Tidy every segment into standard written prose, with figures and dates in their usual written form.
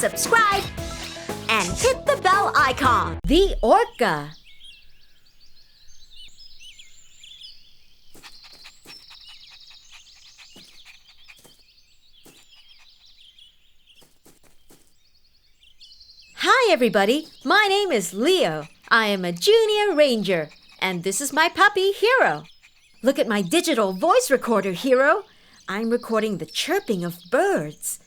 subscribe, and hit the bell icon. The Orca. Hi everybody, my name is Leo. I am a junior ranger, and this is my puppy, Hero. Look at my digital voice recorder, Hero. I'm recording the chirping of birds.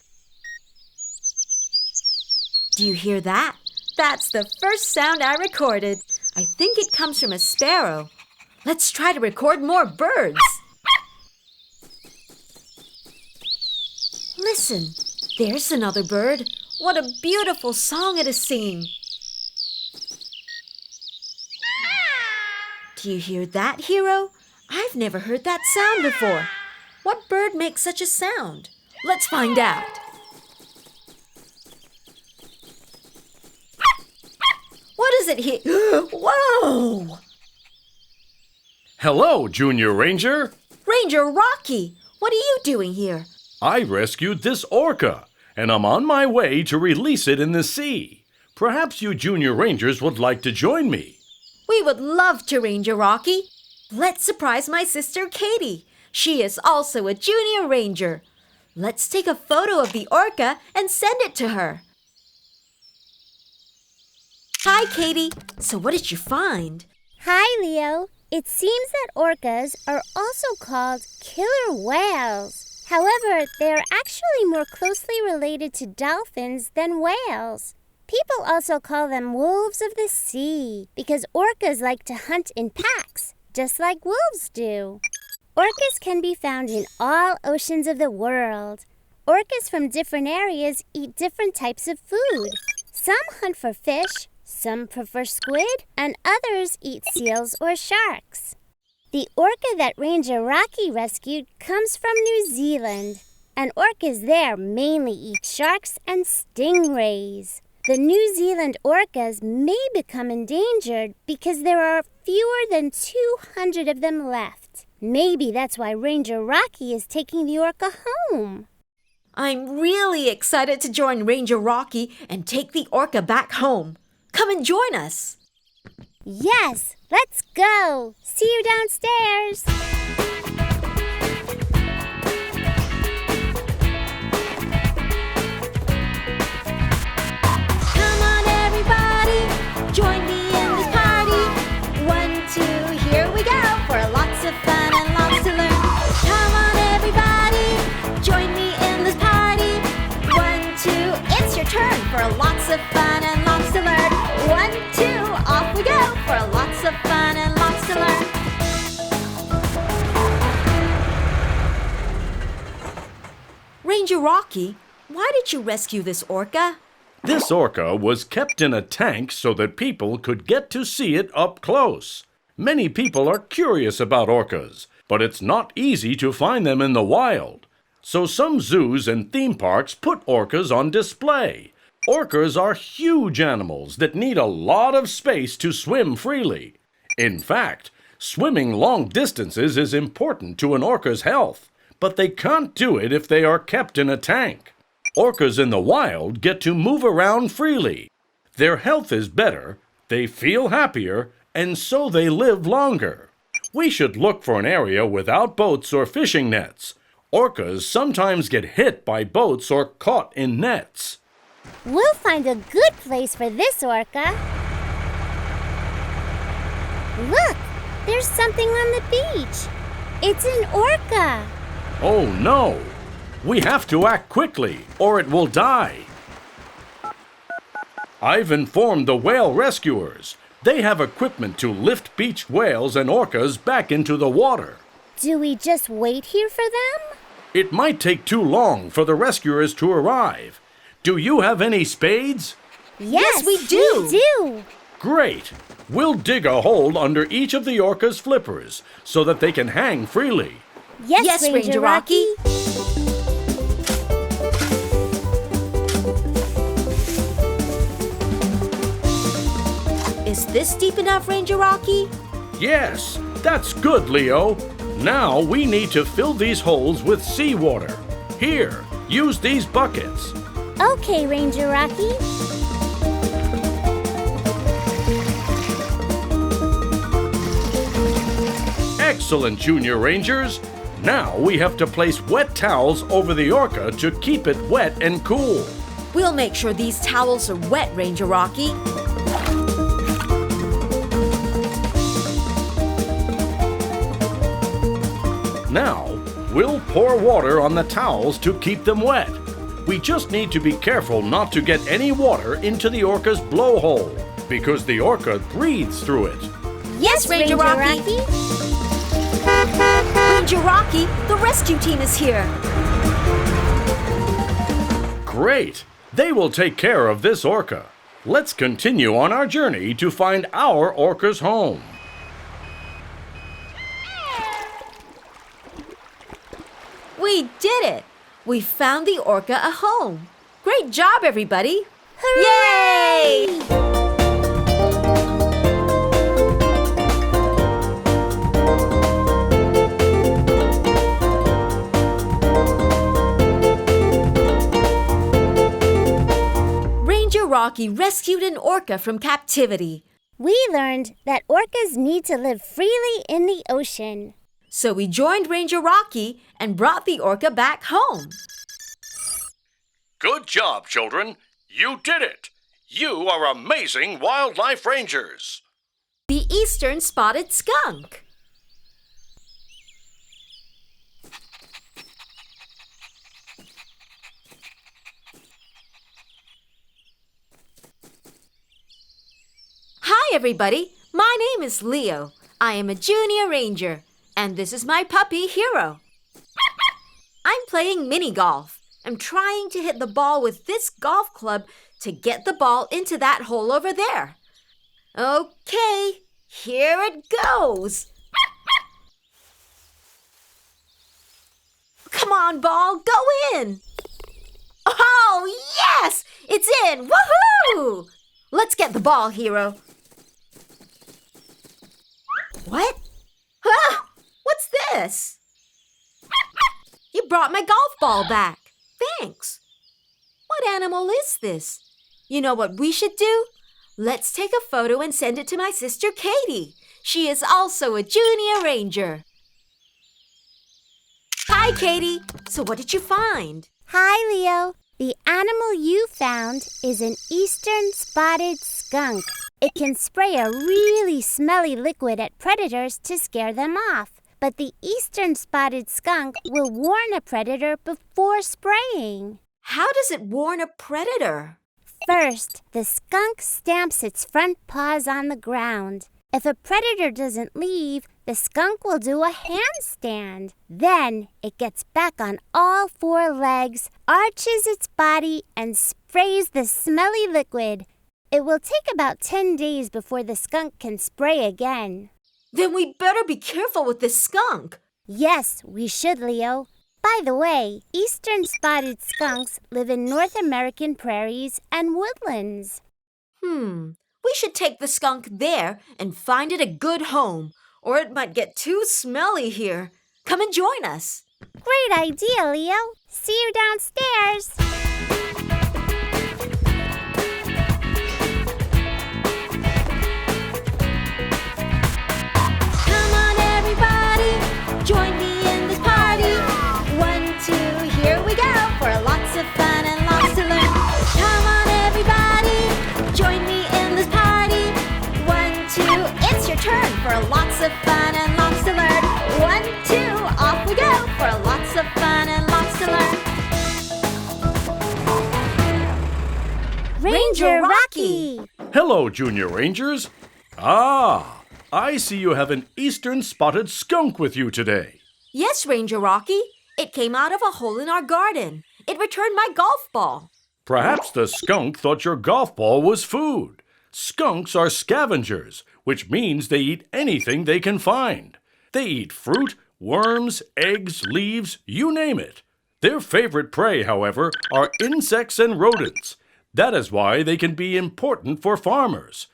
Do you hear that? That's the first sound I recorded. I think it comes from a sparrow. Let's try to record more birds. Listen, there's another bird. What a beautiful song it is singing. Do you hear that, Hero? I've never heard that sound before. What bird makes such a sound? Let's find out. What is it here? Whoa! Hello, Junior Ranger. Ranger Rocky, what are you doing here? I rescued this orca, and I'm on my way to release it in the sea. Perhaps you Junior Rangers would like to join me. We would love to, Ranger Rocky. Let's surprise my sister Katie. She is also a junior ranger. Let's take a photo of the orca and send it to her. Hi, Katie. So what did you find? Hi, Leo. It seems that orcas are also called killer whales. However, they are actually more closely related to dolphins than whales. People also call them wolves of the sea because orcas like to hunt in packs, just like wolves do. Orcas can be found in all oceans of the world. Orcas from different areas eat different types of food. Some hunt for fish, some prefer squid, and others eat seals or sharks. The orca that Ranger Rocky rescued comes from New Zealand, and orcas there mainly eat sharks and stingrays. The New Zealand orcas may become endangered because there are fewer than 200 of them left. Maybe that's why Ranger Rocky is taking the orca home. I'm really excited to join Ranger Rocky and take the orca back home. Come and join us. Yes, let's go. See you downstairs. Come on, everybody, join me in this party. 1, 2, here we go for lots of fun and lots to learn. Come on, everybody, join me in this party. 1, 2, it's your turn for lots of fun and lots to learn. 1, 2, off we go for lots of fun and lots to learn. Ranger Rocky, why did you rescue this orca? This orca was kept in a tank so that people could get to see it up close. Many people are curious about orcas, but it's not easy to find them in the wild. So some zoos and theme parks put orcas on display. Orcas are huge animals that need a lot of space to swim freely. In fact, swimming long distances is important to an orca's health, but they can't do it if they are kept in a tank. Orcas in the wild get to move around freely. Their health is better, they feel happier, and so they live longer. We should look for an area without boats or fishing nets. Orcas sometimes get hit by boats or caught in nets. We'll find a good place for this orca. Look, there's something on the beach. It's an orca. Oh no! We have to act quickly, or it will die. I've informed the whale rescuers. They have equipment to lift beached whales and orcas back into the water. Do we just wait here for them? It might take too long for the rescuers to arrive. Do you have any spades? Yes, we do. Great! We'll dig a hole under each of the orca's flippers so that they can hang freely. Yes, Ranger Rocky. Is this deep enough, Ranger Rocky? Yes, that's good, Leo. Now we need to fill these holes with seawater. Here, use these buckets. Okay, Ranger Rocky. Excellent, Junior Rangers! Now we have to place wet towels over the orca to keep it wet and cool. We'll make sure these towels are wet, Ranger Rocky. Now, we'll pour water on the towels to keep them wet. We just need to be careful not to get any water into the orca's blowhole, because the orca breathes through it. Yes, Ranger Rocky. Ranger Rocky, the rescue team is here. Great! They will take care of this orca. Let's continue on our journey to find our orca's home. We did it! We found the orca a home. Great job, everybody! Hooray! Yay! Ranger Rocky rescued an orca from captivity. We learned that orcas need to live freely in the ocean. So we joined Ranger Rocky and brought the orca back home. Good job, children. You did it. You are amazing wildlife rangers. The eastern spotted skunk. Hi, everybody. My name is Leo. I am a junior ranger, and this is my puppy, Hero. I'm playing mini golf. I'm trying to hit the ball with this golf club to get the ball into that hole over there. Okay, here it goes. Come on, ball, go in. Oh, yes! It's in! Woohoo! Let's get the ball, Hero. What? Ah! What's this? You brought my golf ball back. Thanks. What animal is this? You know what we should do? Let's take a photo and send it to my sister Katie. She is also a junior ranger. Hi, Katie. So what did you find? Hi, Leo. The animal you found is an eastern spotted skunk. It can spray a really smelly liquid at predators to scare them off. But the eastern spotted skunk will warn a predator before spraying. How does it warn a predator? First, the skunk stamps its front paws on the ground. If a predator doesn't leave, the skunk will do a handstand. Then it gets back on all four legs, arches its body, and sprays the smelly liquid. It will take about 10 days before the skunk can spray again. Then we better be careful with this skunk. Yes, we should, Leo. By the way, eastern spotted skunks live in North American prairies and woodlands. We should take the skunk there and find it a good home, or it might get too smelly here. Come and join us. Great idea, Leo. See you downstairs. Come on, everybody, join me in this party. 1, 2, here we go for lots of fun and lots to learn. Come on, everybody, join me in this party. 1, 2, it's your turn for lots of fun and lots to learn. 1, 2, off we go for lots of fun and lots to learn. Ranger Rocky! Hello, Junior Rangers. I see you have an eastern spotted skunk with you today. Yes, Ranger Rocky. It came out of a hole in our garden. It returned my golf ball. Perhaps the skunk thought your golf ball was food. Skunks are scavengers, which means they eat anything they can find. They eat fruit, worms, eggs, leaves, you name it. Their favorite prey, however, are insects and rodents. That is why they can be important for farmers.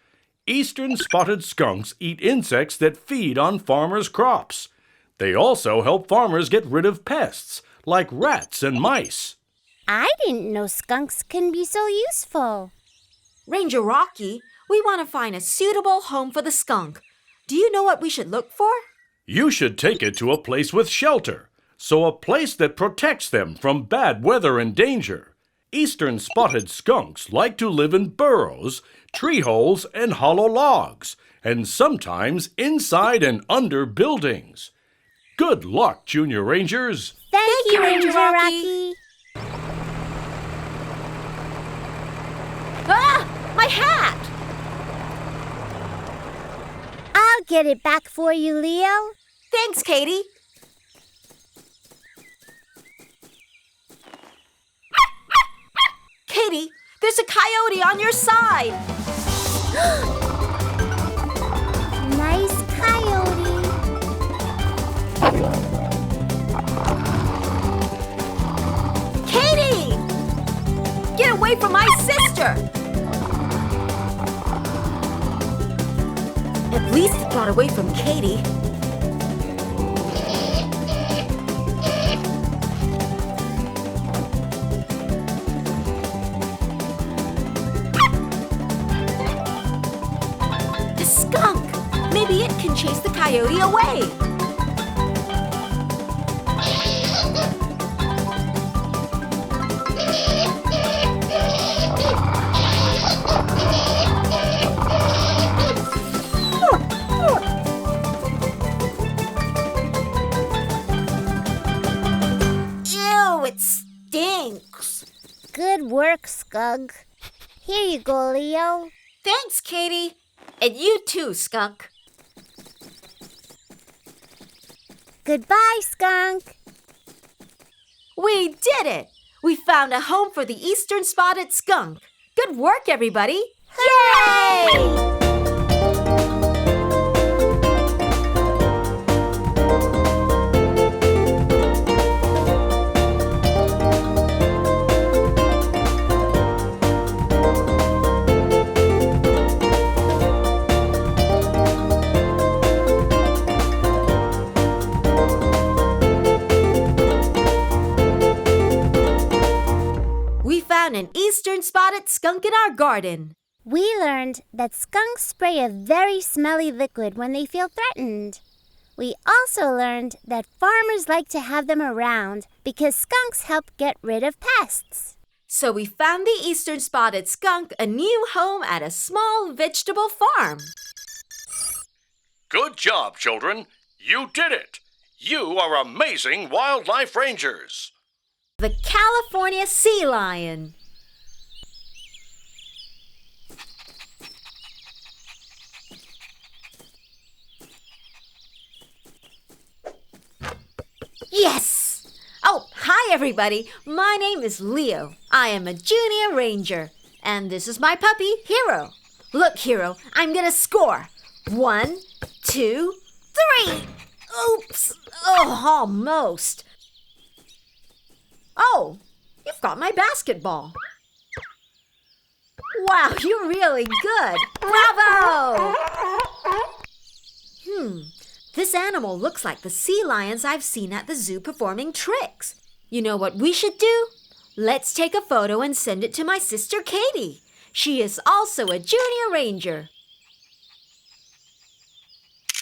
Eastern spotted skunks eat insects that feed on farmers' crops. They also help farmers get rid of pests, like rats and mice. I didn't know skunks can be so useful. Ranger Rocky, we want to find a suitable home for the skunk. Do you know what we should look for? You should take it to a place with shelter, so a place that protects them from bad weather and danger. Eastern spotted skunks like to live in burrows, tree holes, and hollow logs, and sometimes inside and under buildings. Good luck, Junior Rangers! Thank you, Ranger Rocky. Ah! My hat! I'll get it back for you, Leo. Thanks, Katie. Katie, there's a coyote on your side. Nice coyote. Katie! Get away from my sister! At least it got away from Katie. The skunk! Maybe it can chase the coyote away. Ew, it stinks. Good work, Skunk. Here you go, Leo. Thanks, Katie. And you too, Skunk. Goodbye, Skunk. We did it! We found a home for the eastern spotted skunk. Good work, everybody! Yay! An eastern spotted skunk in our garden. We learned that skunks spray a very smelly liquid when they feel threatened. We also learned that farmers like to have them around because skunks help get rid of pests. So we found the eastern spotted skunk a new home at a small vegetable farm. Good job, children. You did it. You are amazing wildlife rangers. The California sea lion. Yes! Oh, hi everybody. My name is Leo. I am a junior ranger. And this is my puppy, Hero. Look, Hero, I'm gonna score. 1, 2, 3. Oops! Oh, almost. Oh, you've got my basketball. Wow, you're really good. Bravo! This animal looks like the sea lions I've seen at the zoo performing tricks. You know what we should do? Let's take a photo and send it to my sister Katie. She is also a junior ranger.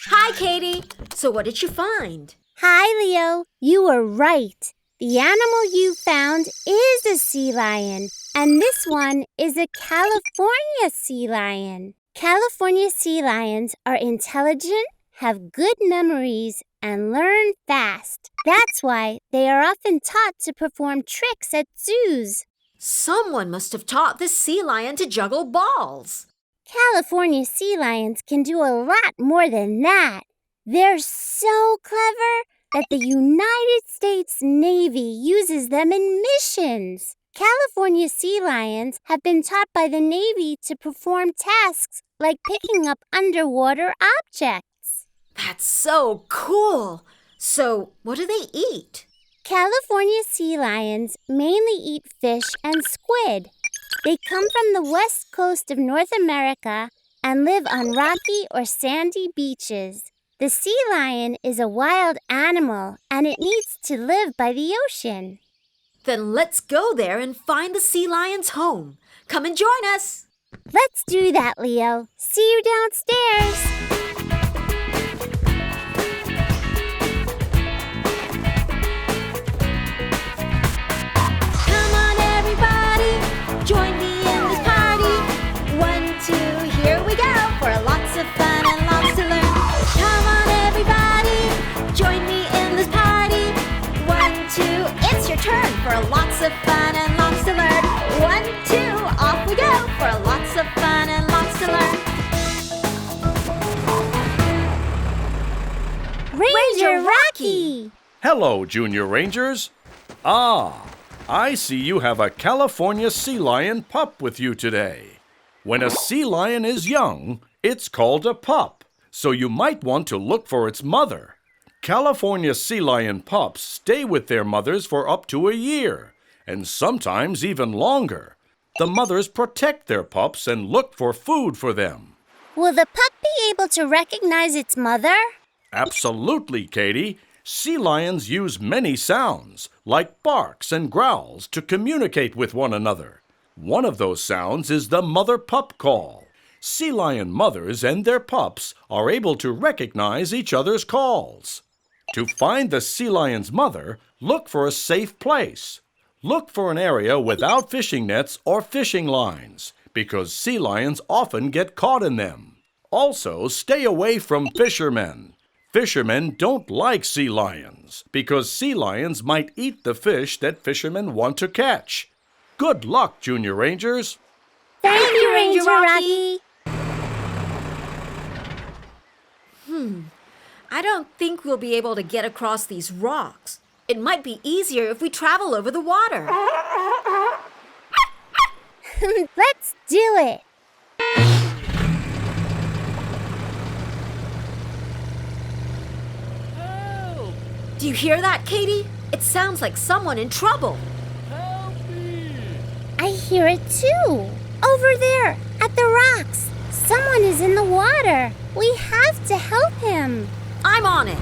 Hi, Katie. So what did you find? Hi, Leo. You were right. The animal you found is a sea lion, and this one is a California sea lion. California sea lions are intelligent, have good memories, and learn fast. That's why they are often taught to perform tricks at zoos. Someone must have taught this sea lion to juggle balls. California sea lions can do a lot more than that. They're so clever that the United States Navy uses them in missions. California sea lions have been taught by the Navy to perform tasks like picking up underwater objects. That's so cool. So, what do they eat? California sea lions mainly eat fish and squid. They come from the west coast of North America and live on rocky or sandy beaches. The sea lion is a wild animal, and it needs to live by the ocean. Then let's go there and find the sea lion's home. Come and join us. Let's do that, Leo. See you downstairs. Come on, everybody, join me in this party. 1, 2, here we go for lots of fun and lots to learn. Come on, everybody, join me in this party. 1, 2, it's your turn for lots of fun and lots to learn. 1, 2, off we go for lots of fun and lots to learn. Ranger Rocky! Hello, Junior Rangers. I see you have a California sea lion pup with you today. When a sea lion is young, it's called a pup, so you might want to look for its mother. California sea lion pups stay with their mothers for up to a year, and sometimes even longer. The mothers protect their pups and look for food for them. Will the pup be able to recognize its mother? Absolutely, Katie. Sea lions use many sounds, like barks and growls, to communicate with one another. One of those sounds is the mother-pup call. Sea lion mothers and their pups are able to recognize each other's calls. To find the sea lion's mother, look for a safe place. Look for an area without fishing nets or fishing lines, because sea lions often get caught in them. Also, stay away from fishermen. Fishermen don't like sea lions, because sea lions might eat the fish that fishermen want to catch. Good luck, Junior Rangers! Thank you, Ranger Rocky! I don't think we'll be able to get across these rocks. It might be easier if we travel over the water. Let's do it! Help! Do you hear that, Katie? It sounds like someone in trouble. Help me! I hear it too! Over there, at the rocks! Someone is in the water! We have to help him! I'm on it.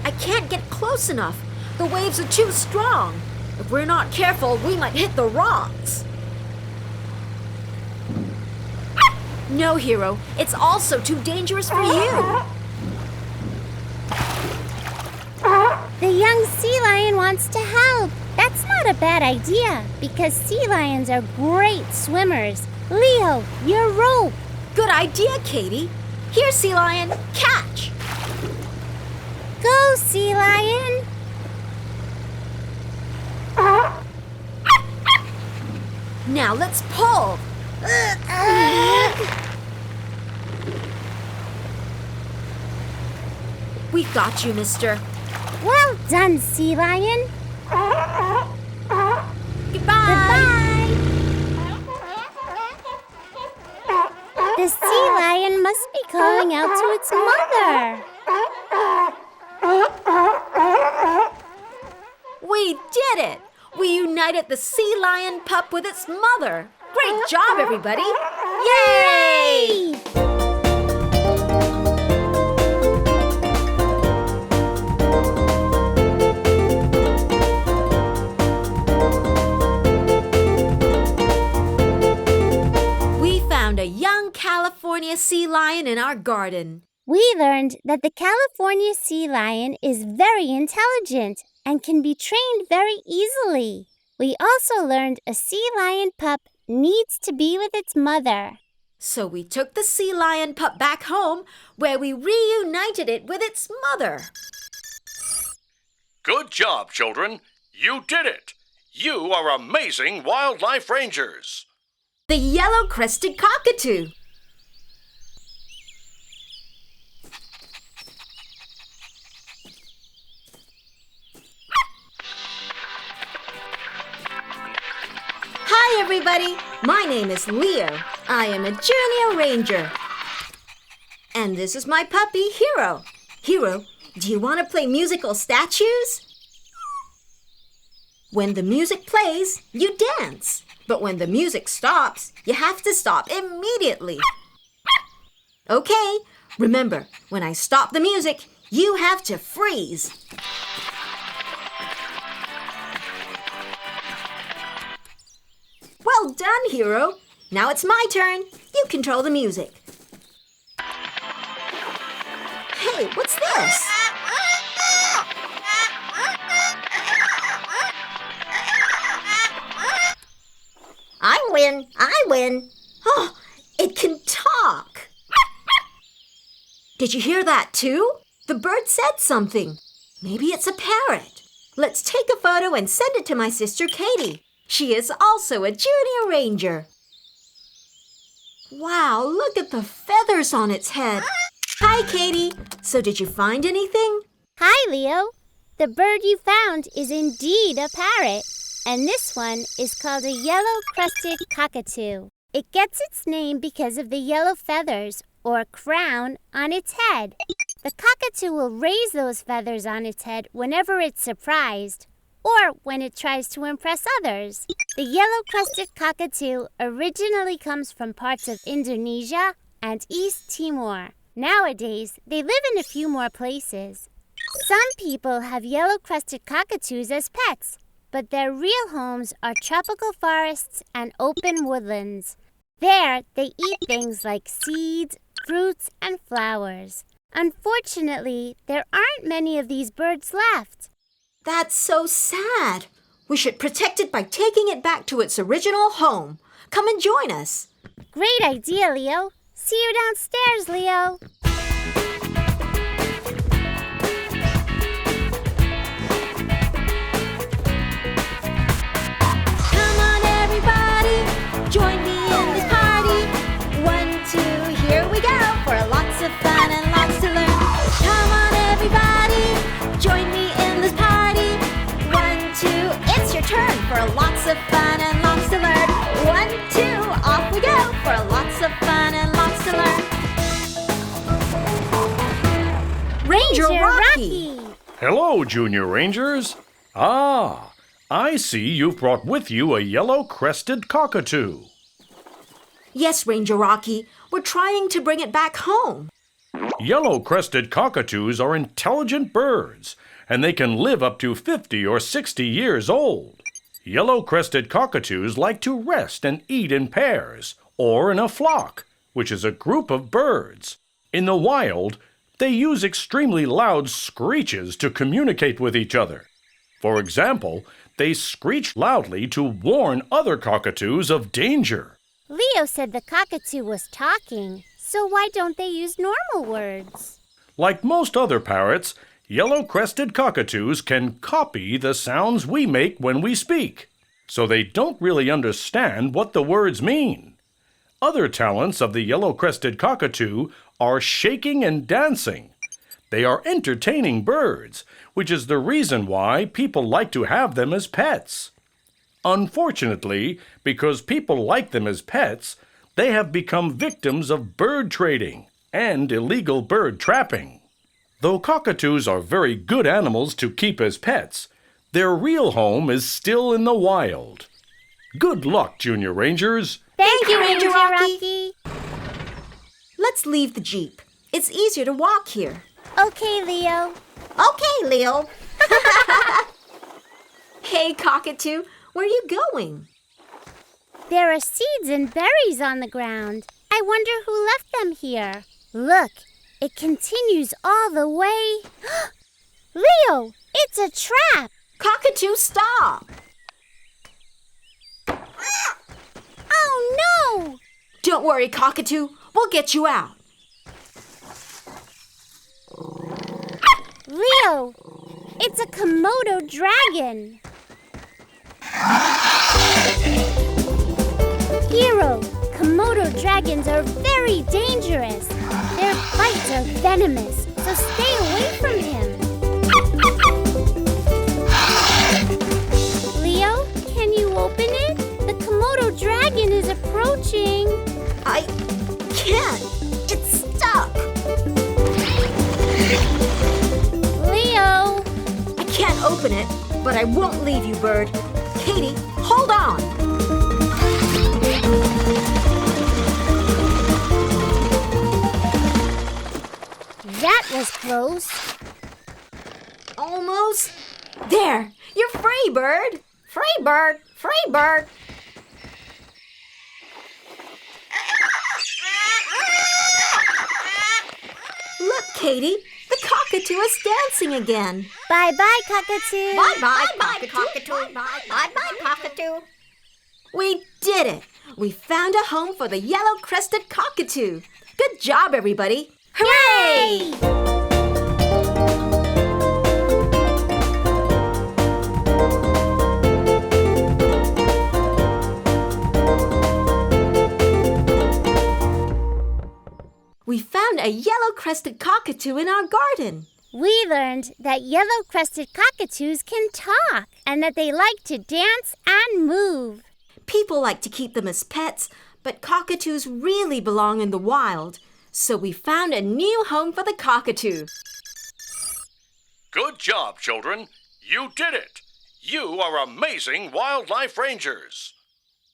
I can't get close enough. The waves are too strong. If we're not careful, we might hit the rocks. No, Hero. It's also too dangerous for you. The young sea lion wants to help. That's not a bad idea, because sea lions are great swimmers. Leo, your rope. Good idea, Katie. Here, Sea Lion, catch. Go, sea lion. Now let's pull. We've got you, mister. Well done, sea lion. Goodbye. The sea lion must be calling out to its mother. We did it! We united the sea lion pup with its mother. Great job, everybody! Yay! We found a young California sea lion in our garden. We learned that the California sea lion is very intelligent and can be trained very easily. We also learned a sea lion pup needs to be with its mother. So we took the sea lion pup back home, where we reunited it with its mother. Good job, children. You did it. You are amazing wildlife rangers. The Yellow-crested Cockatoo. Hi, everybody. My name is Leo. I am a junior ranger. And this is my puppy, Hero. Hero, do you want to play musical statues? When the music plays, you dance. But when the music stops, you have to stop immediately. Okay, remember, when I stop the music, You have to freeze. Well done, Hero. Now it's my turn. You control the music. Hey, what's this? I win. Oh, it can talk. Did you hear that too? The bird said something. Maybe it's a parrot. Let's take a photo and send it to my sister Katie. She is also a junior ranger. Wow, look at the feathers on its head. Hi, Katie. So did you find anything? Hi, Leo. The bird you found is indeed a parrot. And this one is called a yellow-crested cockatoo. It gets its name because of the yellow feathers, or crown, on its head. The cockatoo will raise those feathers on its head whenever it's surprised, or when it tries to impress others. The yellow-crested cockatoo originally comes from parts of Indonesia and East Timor. Nowadays, they live in a few more places. Some people have yellow-crested cockatoos as pets, but their real homes are tropical forests and open woodlands. There, they eat things like seeds, fruits, and flowers. Unfortunately, there aren't many of these birds left. That's so sad. We should protect it by taking it back to its original home. Come and join us. Great idea, Leo. See you downstairs, Leo. Come on, everybody. Join me in this party. 1, 2, here we go. For lots of fun and lots to learn. Come on, everybody. Join me in this party. 1, 2, it's your turn. For lots of fun and lots to learn. 1, 2, off we go. For lots of fun and lots to learn. Ranger Rocky! Hello, Junior Rangers. Ah, I see you've brought with you a yellow-crested cockatoo. Yes, Ranger Rocky. We're trying to bring it back home. Yellow-crested cockatoos are intelligent birds, and they can live up to 50 or 60 years old. Yellow-crested cockatoos like to rest and eat in pairs, or in a flock, which is a group of birds. In the wild, they use extremely loud screeches to communicate with each other. For example, they screech loudly to warn other cockatoos of danger. Leo said the cockatoo was talking, so why don't they use normal words? Like most other parrots, yellow-crested cockatoos can copy the sounds we make when we speak, so they don't really understand what the words mean. Other talents of the yellow-crested cockatoo are shaking and dancing. They are entertaining birds, which is the reason why people like to have them as pets. Unfortunately, because people like them as pets, they have become victims of bird trading and illegal bird trapping. Though cockatoos are very good animals to keep as pets, their real home is still in the wild. Good luck, Junior Rangers! Thank you, Ranger Rocky. Let's leave the Jeep. It's easier to walk here. Okay, Leo. Okay, Leo. Hey, Cockatoo, where are you going? There are seeds and berries on the ground. I wonder who left them here. Look, it continues all the way. Leo, it's a trap. Cockatoo, stop! Oh, no! Don't worry, Cockatoo. We'll get you out. Leo, it's a Komodo dragon. Hero, Komodo dragons are very dangerous. Their bites are venomous, so stay away from him. Leo, can you open it? The Komodo dragon is approaching. I can't. It's stuck. Leo! I can't open it, but I won't leave you, bird. Katie, hold on. That was close. Almost. There! You're free, bird! Free bird! Free bird! Look, Katie, the cockatoo is dancing again. Bye-bye, Cockatoo. Bye-bye, cockatoo. Bye-bye, cockatoo. We did it! We found a home for the yellow-crested cockatoo. Good job, everybody. Hooray! We found a yellow-crested cockatoo in our garden. We learned that yellow-crested cockatoos can talk and that they like to dance and move. People like to keep them as pets, but cockatoos really belong in the wild. So we found a new home for the cockatoo. Good job, children. You did it. You are amazing wildlife rangers.